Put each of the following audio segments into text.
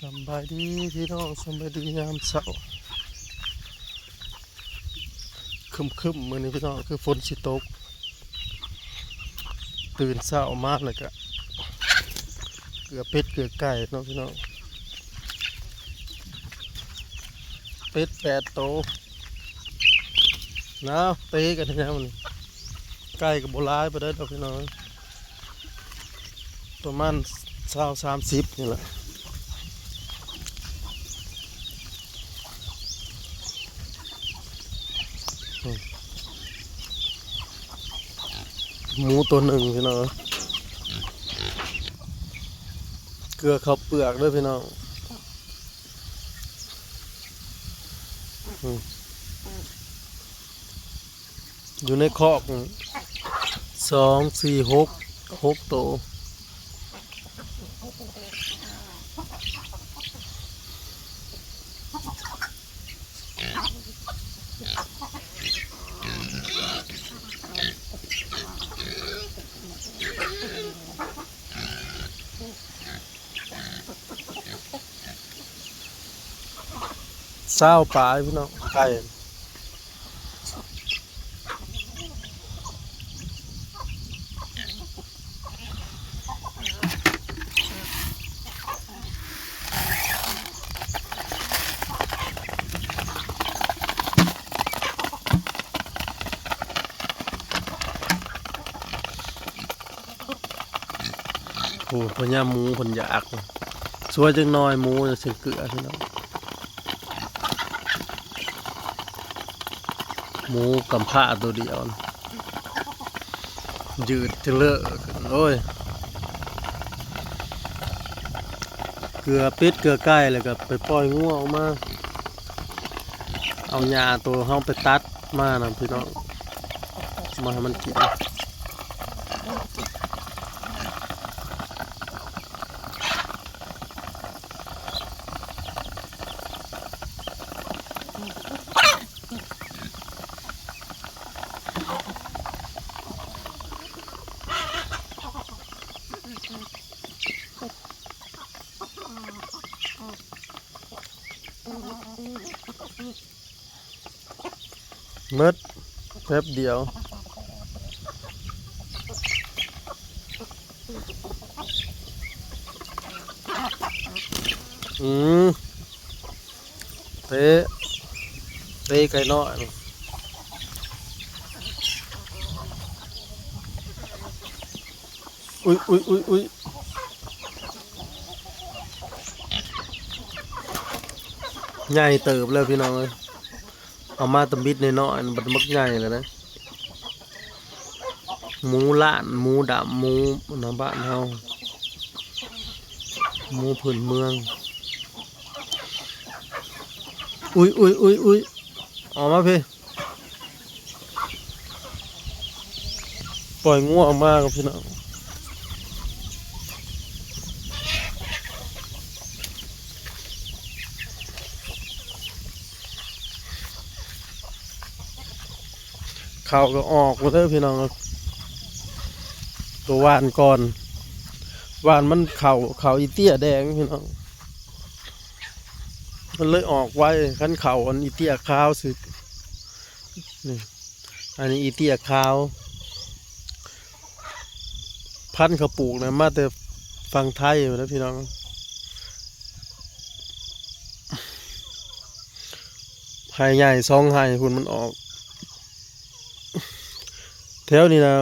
สบายดีพี่น้องสบายดียามเช้าคึมมื้อนี้พี่น้องคือฝนสิตกตื่นเช้ามากเลยก็เกลือเป็ดเกลือไก่เนาะพี่น้องเป็ด8 โตวนะเตะกันแท้ๆมันไก่กับโบราณไปได้ดอกพี่น้องประมาณ20-30นี่แหละหมูตัวหนึ่งพี่น้องเกลือข้าวเปลือกด้วยพี่น้องอยู่ในคอก2 4 6 โตว20 ปลายพี่น้องไก่โอ้พญาหมูผลอยากสวยจังน้อยหมูจะเสียเกลือพี่น้องหมูกำพร้าตัวเดียวยืดจะเลอะโอ้ยเกลือเป็ดเกลือไก่เลยก็ไปปล่อยงัวออกมาเอาหญ้าตัวเฮาไปตัดมานะพี่น้องมาให้มันกินเม็ดแป๊บเดียวอืมเตะไก่น้อยอุ้ยใหญ่เติบเลยพี่น้องเลยเอามาตำบิดในน้อยๆบัดมักใหญ่เลยนะหมูล้านหมูดำหมูน้ำบ้านเฮาหมูพื้นเมืองอุ้ยออกมาพี่ปล่อยงัวออกมากับพี่น้องเขาก็ออกมาเถอะพี่น้องตัววานก่อนวานมันเขาอีเตี้ยแดงพี่น้องมันเลยออกไว้ขั้นเขาอันอีเตี้ยขาวสึกนี่อันนี้อีเตี้ยขาวพันธุ์เขาปลูกนะมาแต่ฝั่งไทยอยู่แล้วพี่น้องไห่ใหญ่2 ไห่คุณมันออกแถวนี้นะ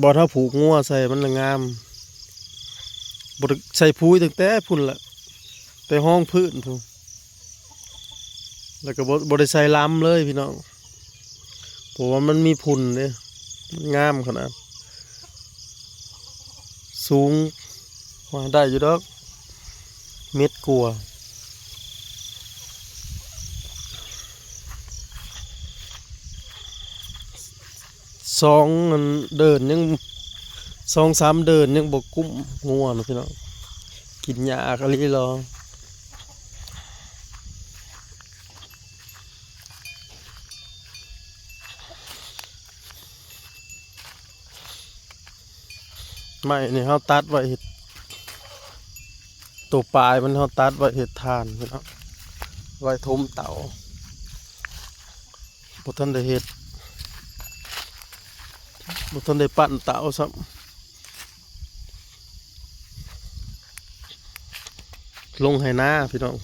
บ่ถ้าผูกงัวใส่มันละงามบ่ใส่พุ้ยตั้งแต่พุ่นละแต่ห้องพื้นพุ่นแล้วก็บ่ได้ใส่ล้ำเลยพี่น้องเพราะว่ามันมีพุ่นเด้งามขนาดสูงว่าได้อยู่ดอกเม็ดกลัว2 เดินยัง2-3 เดินยังบกกุ้มงัวนะพี่น้องกินหญ้ากะลิรอไม่นี่เขาตัดไว้ ตัวปลายมันเขาตัดไว้เห็ดทานพี่น้องไว้ทมเต่าบ่ทันได้เห็ดบ่ทันได้ปั้นเต่าซ้ำลงให้หน้าพี่น้อง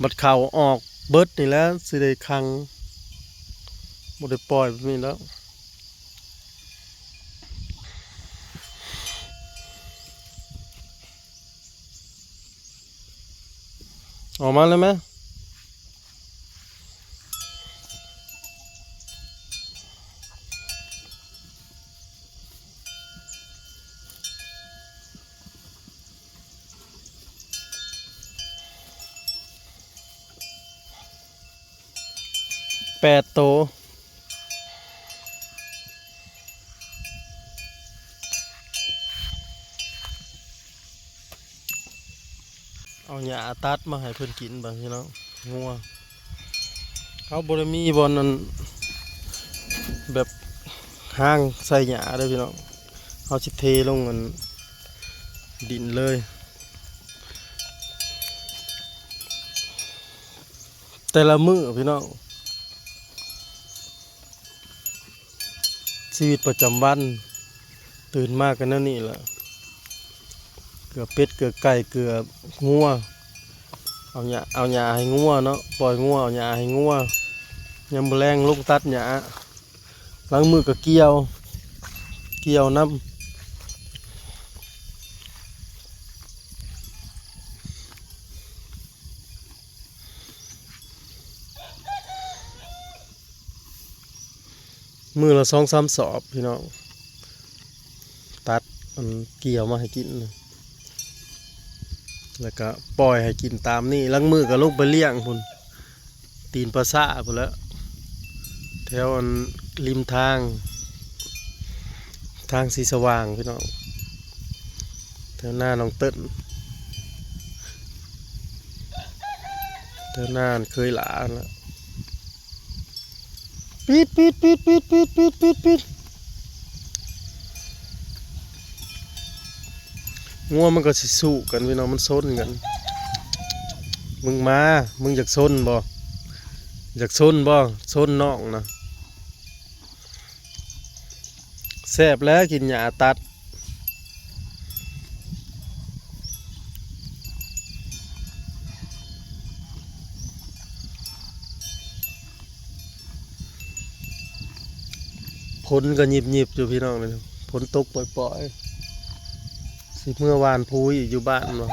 บัดเข่าออกเบิดนี่แล้วสิได้คังบ่ได้ปล่อยแบบนี้แล้วออกมาเลยไหม8 ตัวเอาหญ้าตัดมาให้เพิ่นกินบางพี่น้องงัวเขาบ่ได้มีบ่อนนั้นแบบห้างใส่หญ้าเด้อพี่น้องเขาสิเทลงกันดินเลยแต่ละมื้อพี่น้องชีวิตประจำวันตื่นมากกันนั่นนี่แหละเกลือเป็ดเกลือไก่เกลืองัวเอาหญ้าให้งัวเนาะปล่อยงัวเอาหญ้าให้งัวยามมื้อแลงลงตัดหญ้าล้างมือก็เกี่ยวน้ำมือละ2-3 สอบพี่น้องตัดมันเกี่ยวมาให้กินแล้วก็ปล่อยให้กินตามนี่ล้างมือก็ลงไปเลี้ยงพุ่นตีนปลาซ่าพุ่นแล้วแถวอันริมทางสีสว่างพี่น้องแถวหน้าน้องเติ้ลแถวหน้าเคยหลานแล้วปิดงัวมันก็สิสู้กันพี่น้องมันซนกันมึงอยากซนบ่ซนน้องนะแซ่บแล้วกินหญ้าตัดผลก็หยิบอยู่พี่น้องเลยผลตกปล่อยสิเมื่อวานพูยอยู่บ้านบ่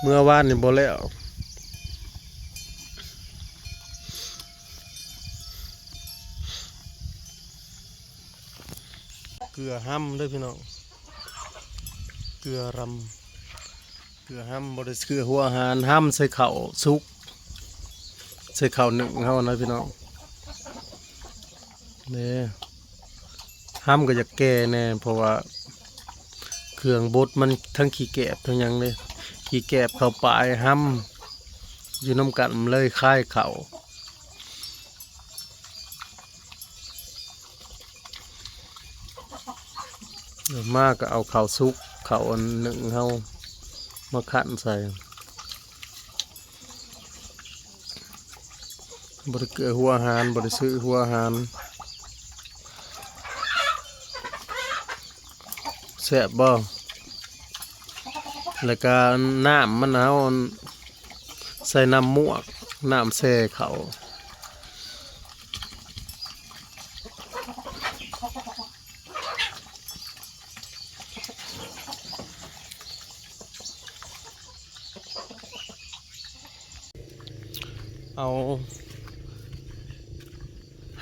เมื่อวานนี่บ่แล้วเกลือห้ำด้วยพี่น้องเกลือรำเกลือห้ำบ่ได้เกลือหัวอาหารห้ำใส่ข้าวสุกใส่ข้าวนึ่งเฮานะพี่น้องนี่ห้ำก็จะแก่แน่เพราะว่าเครื่องบดมันทั้งขี้แกบทั้งหยังเลยขี้แกบเข้าปลายห้ำอยู่น้ำกันเลยคล้ายเขาเดี๋ยวมากก็เอาข้าวซุกข้าวอันหนึ่งเขามาขันใส่บริเกลือหัวอาหารบริซื้อหัวอาหารแซ่บบ่แล้วก็น้ำมันเอาใส่น้ำมวกน้ำแช่เขาเอา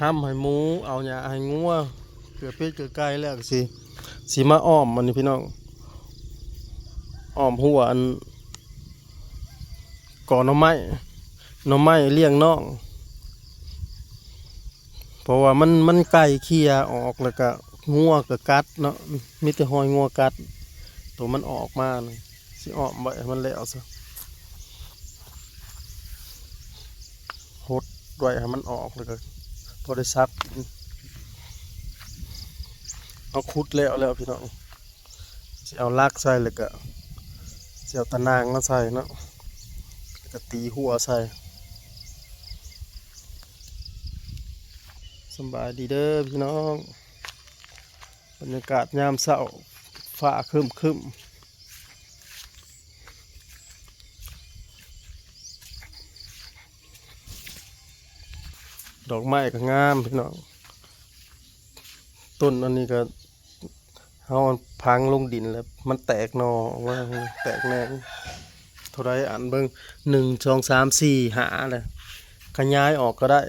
ห้ำให้หมูเอาหญ้าให้งัวเกลือเป็ดเกลือไก่แล้วสิมาอ้อมมันนี่พี่น้องอ้อมหัวอันก่อหน่อไม้เลี้ยงน้องเพราะว่ามันไก่เคียออกแล้วก็งัวก็กัดเนาะมีแต่หอยงัวกัดตัวมันออกมาสิอ้อมไว้ให้มันแล้วซะหดไว้ให้มันออกแล้วก็พอได้ซับเอาคุดแล้วพี่น้องสิเอาลากใส่แล้วก็ เสียวตะนางมาใส่เนาะแล้วก็ตีหัวใส่สำบายดีเด้อพี่น้องบรรยากาศยามเช้าฟ้าครึมดอกไม้ก็งามพี่น้องต้นอันนี้ก็เฮาพังลงดินแล้วมันแตกหนอออกมาแตกแหนงเท่าไรอันเบิ่ง1 2 3 4 5เลยขยายออกก็ได้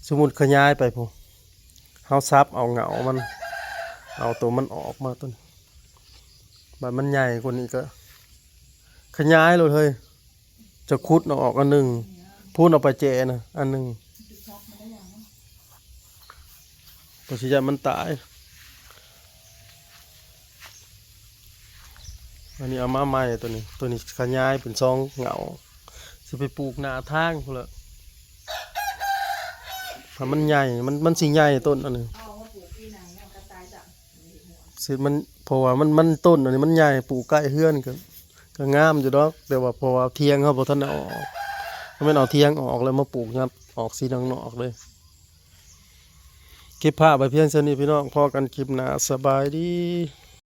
สมมุติขยายไปพุ่นเฮาซับเอาเหงามันเอาตัวมันออกมาต้นบัดมันใหญ่กว่านี้ก็ขยายเลยเฮ้ยจะขุดเอาออกอันหนึ่งพูนเอาไปแจนะอันหนึ่งปัจจัยมันตายอันนี้เอามาใหม่ตัวนี้ขยายเป็นซองเหงาจะไปปลูกหน้าทางพุ่นละเพราะมันใหญ่มันสิใหญ่ต้นอันนี้สิมันเพราะว่ามันต้นอันนี้มันใหญ่ปลูกใกล้เฮือนก็งามอยู่ดอกแต่ว่าเพราะว่าเทียงเขาบ่ทันเอาออกถ้าไม่เอาเทียงออกแล้วมาปลูกครับออกสีนอกเลยเก็บผ้าไปเพียงเท่านี้พี่น้องพอกันคลิปหน้าสบายดี